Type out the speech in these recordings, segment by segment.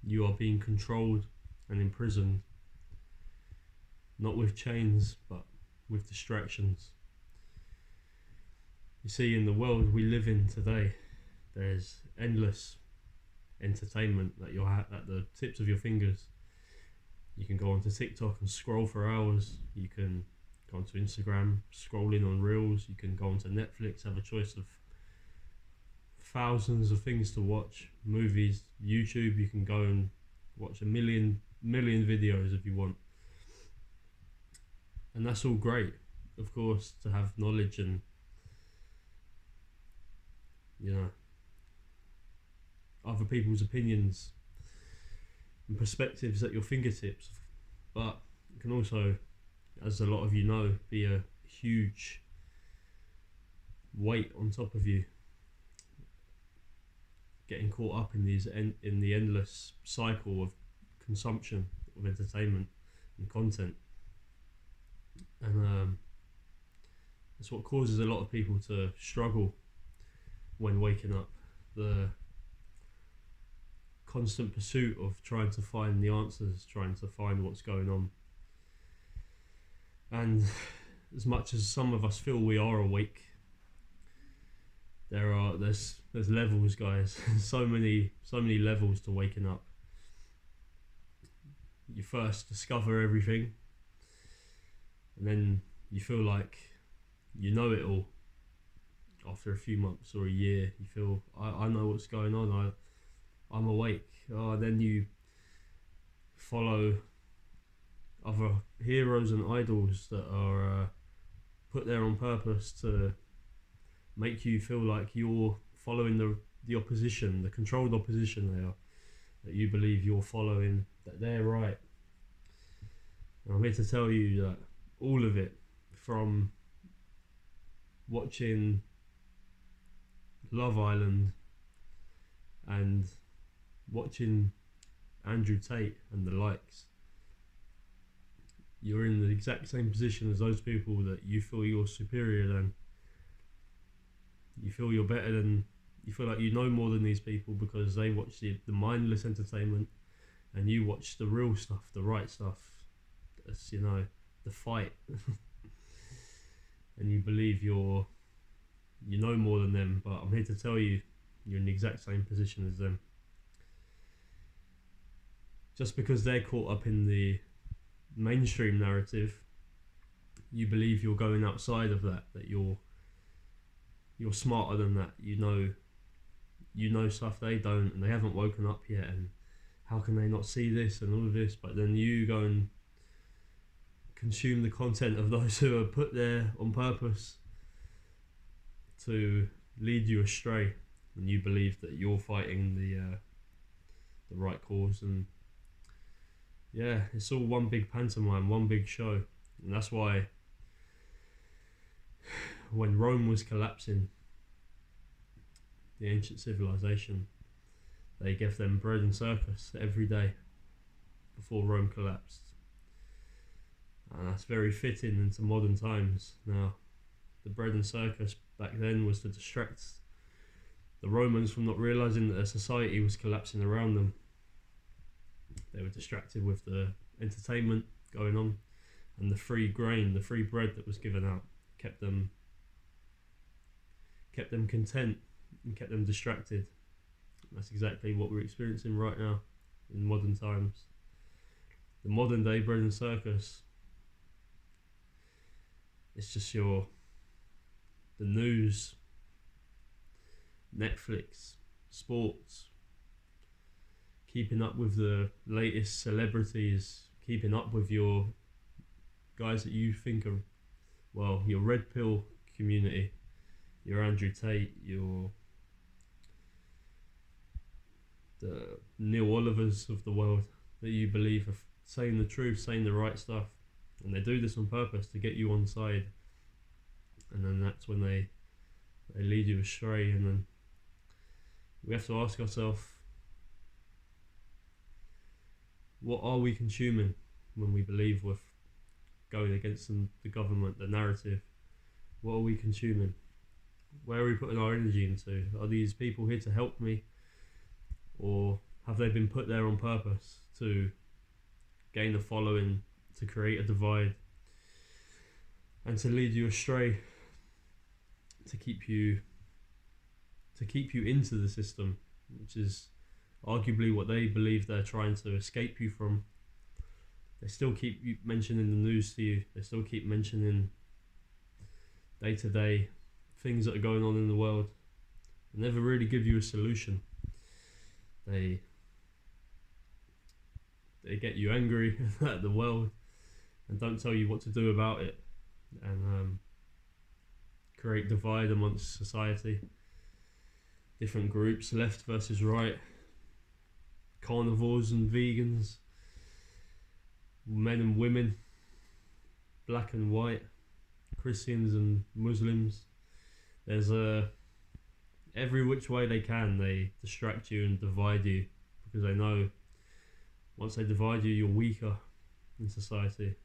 You are being controlled and imprisoned, not with chains, but with distractions. You see, in the world we live in today, there's endless entertainment that you're at the tips of your fingers. You can go onto TikTok and scroll for hours. You can go onto Instagram, scrolling on Reels. You can go onto Netflix, have a choice of thousands of things to watch. Movies, YouTube, you can go and watch a million videos if you want. And that's all great, of course, to have knowledge and, other people's opinions and perspectives at your fingertips. But it can also, as a lot of you know, be a huge weight on top of you, getting caught up in in the endless cycle of consumption of entertainment and content. And that's what causes a lot of people to struggle when waking up. The constant pursuit of trying to find the answers, trying to find what's going on. And as much as some of us feel we are awake, there's levels, guys. so many levels to waking up. You first discover everything, and then you feel like you know it all. After a few months or a year, you feel, I know what's going on, I'm awake. Then you follow other heroes and idols that are put there on purpose to make you feel like you're following the opposition, the controlled opposition they are, that you believe you're following, that they're right. And I'm here to tell you that all of it, from watching Love Island and watching Andrew Tate and the likes, you're in the exact same position as those people that you feel you're superior than. You feel you're better than, you feel like you know more than these people because they watch the mindless entertainment and you watch the real stuff, the right stuff. That's, the fight. And you believe you know more than them, but I'm here to tell you, you're in the exact same position as them. Just because they're caught up in the mainstream narrative, you believe you're going outside of that you're smarter than that. You know stuff they don't, and they haven't woken up yet, and how can they not see this and all of this? But then you go and consume the content of those who are put there on purpose to lead you astray, and you believe that you're fighting the right cause. And yeah, it's all one big pantomime, one big show. And that's why when Rome was collapsing, the ancient civilization, they gave them bread and circus every day before Rome collapsed. And that's very fitting into modern times now. The bread and circus back then was to distract the Romans from not realising that their society was collapsing around them. They were distracted with the entertainment going on, and the free grain, the free bread that was given out kept them content and kept them distracted. That's exactly what we're experiencing right now in modern times. The modern day bread and circus, it's just the news, Netflix, sports, keeping up with the latest celebrities, keeping up with your guys that you think are, well, your red pill community, your Andrew Tate, the Neil Olivers of the world that you believe are saying the truth, saying the right stuff. And they do this on purpose to get you on side. And then that's when they lead you astray. And then we have to ask ourselves, what are we consuming when we believe we're going against the government, the narrative? What are we consuming? Where are we putting our energy into? Are these people here to help me? Or Have they been put there on purpose to gain a following, to create a divide, and to lead you astray, to keep you into the system, which is arguably what they believe they're trying to escape you from. They still keep mentioning the news to you. They still keep mentioning day-to-day things that are going on in the world. They never really give you a solution. They get you angry at the world and don't tell you what to do about it, and create divide amongst society. Different groups, left versus right, carnivores and vegans, men and women, black and white, Christians and Muslims. There's every which way they can, they distract you and divide you, because they know once they divide you, you're weaker in society.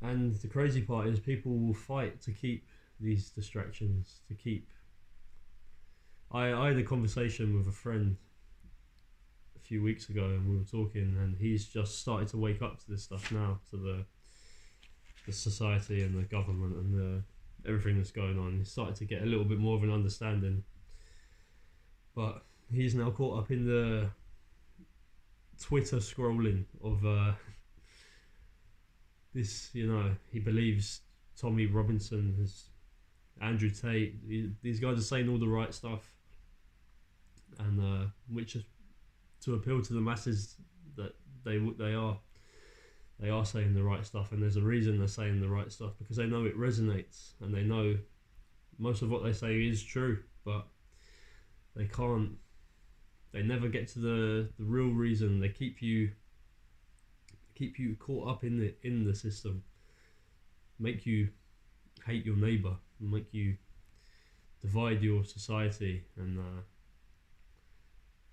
And the crazy part is people will fight to keep these distractions, to keep... I had a conversation with a friend a few weeks ago, and we were talking, and he's just started to wake up to this stuff now, to the society and the government and everything that's going on. He's started to get a little bit more of an understanding, but he's now caught up in the Twitter scrolling of this, he believes Tommy Robinson is Andrew Tate. These guys are saying all the right stuff, and which is to appeal to the masses that they are saying the right stuff, and there's a reason they're saying the right stuff, because they know it resonates, and they know most of what they say is true, but they never get to the real reason. They keep you caught up in the system, make you hate your neighbour, make you divide your society, and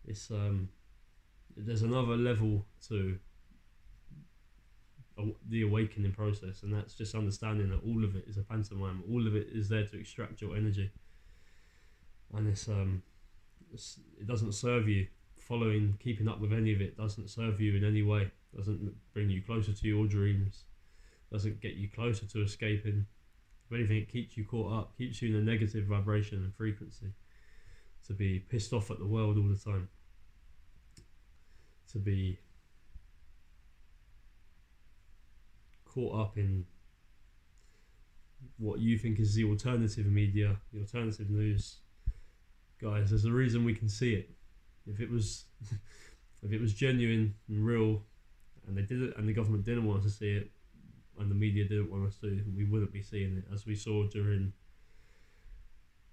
it's there's another level to the awakening process, and that's just understanding that all of it is a pantomime. All of it is there to extract your energy, and it doesn't serve you. Keeping up with any of it doesn't serve you in any way. Doesn't bring you closer to your dreams. Doesn't get you closer to escaping. If anything, it keeps you caught up, keeps you in a negative vibration and frequency. To be pissed off at the world all the time. To be caught up in what you think is the alternative media, the alternative news. Guys, there's a reason we can see it. If it was genuine and real, and they did it, and the government didn't want us to see it, and the media didn't want us to, we wouldn't be seeing it, as we saw during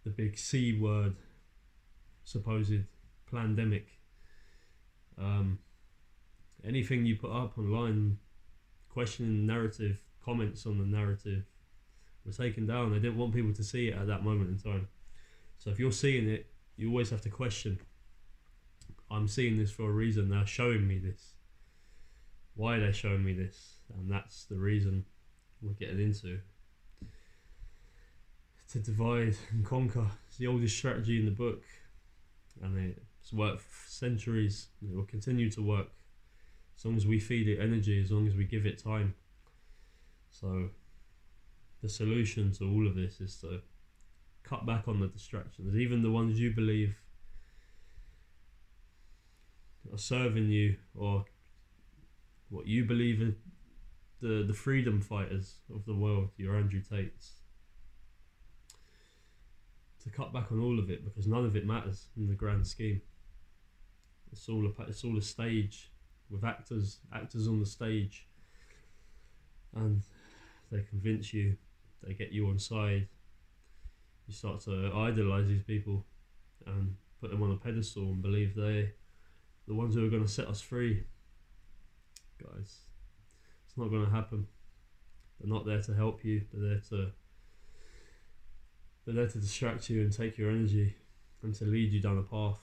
the big C word supposed pandemic. Anything you put up online questioning the narrative, comments on the narrative, were taken down. They didn't want people to see it at that moment in time. So if you're seeing it, you always have to question. I'm seeing this for a reason. They're showing me this. Why are they showing me this? And that's the reason we're getting into. To divide and conquer. It's the oldest strategy in the book, and it's worked for centuries. It will continue to work as long as we feed it energy, as long as we give it time. So the solution to all of this is to cut back on the distractions, even the ones you believe are serving you, or what you believe in, the freedom fighters of the world, your Andrew Tates. To cut back on all of it, because none of it matters in the grand scheme. It's all a stage with actors on the stage, and they convince you, they get you on side. You start to idolize these people and put them on a pedestal and believe they're the ones who are going to set us free. Guys, it's not going to happen. They're not there to help you. They're there to distract you and take your energy, and to lead you down a path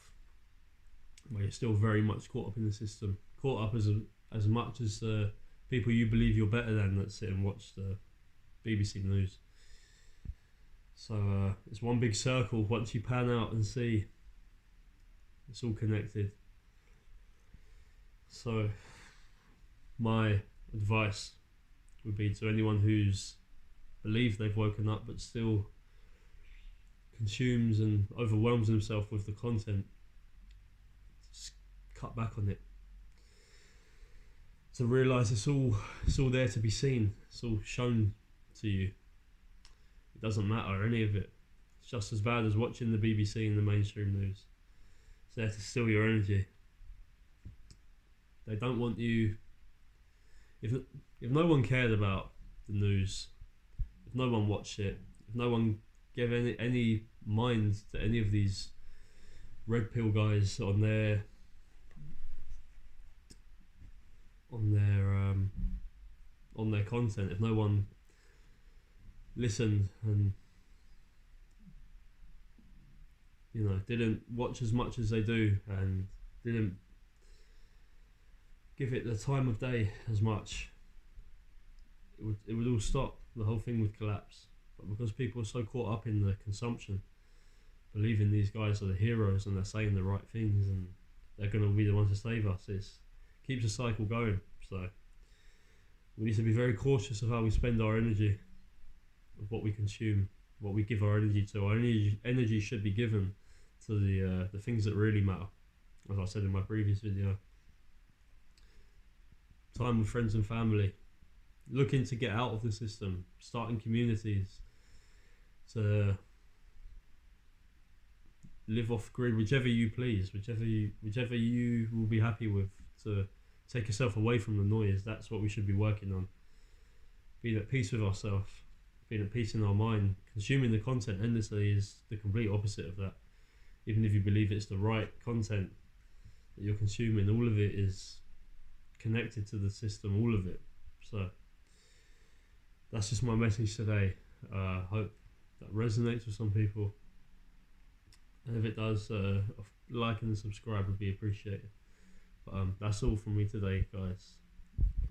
where you're still very much caught up in the system, caught up as much as the people you believe you're better than that sit and watch the BBC News. So it's one big circle. Once you pan out and see It's all connected. So my advice would be to anyone who's believed they've woken up but still consumes and overwhelms himself with the content, just cut back on it. To realise it's all there to be seen. It's all shown to you. It doesn't matter, any of it. It's just as bad as watching the BBC and the mainstream news. It's there to steal your energy. They don't want you. If no one cared about the news, if no one watched it, if no one gave any mind to any of these red pill guys on their content, if no one listened and didn't watch as much as they do and didn't give it the time of day as much, it would all stop. The whole thing would collapse. But because people are so caught up in the consumption, believing these guys are the heroes and they're saying the right things and they're going to be the ones to save us, it keeps the cycle going. So we need to be very cautious of how we spend our energy, of what we consume, what we give our energy to. Our energy should be given to the things that really matter, as I said in my previous video. Time with friends and family, looking to get out of the system, starting communities, to live off grid, whichever you please, whichever you will be happy with, to take yourself away from the noise. That's what we should be working on. Being at peace with ourselves, being at peace in our mind. Consuming the content endlessly is the complete opposite of that. Even if you believe it's the right content that you're consuming, all of it is connected to the system, all of it. So that's just my message today. Hope that resonates with some people, and if it does, like and subscribe would be appreciated. But that's all from me today, guys.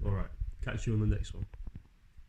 Alright, catch you on the next one.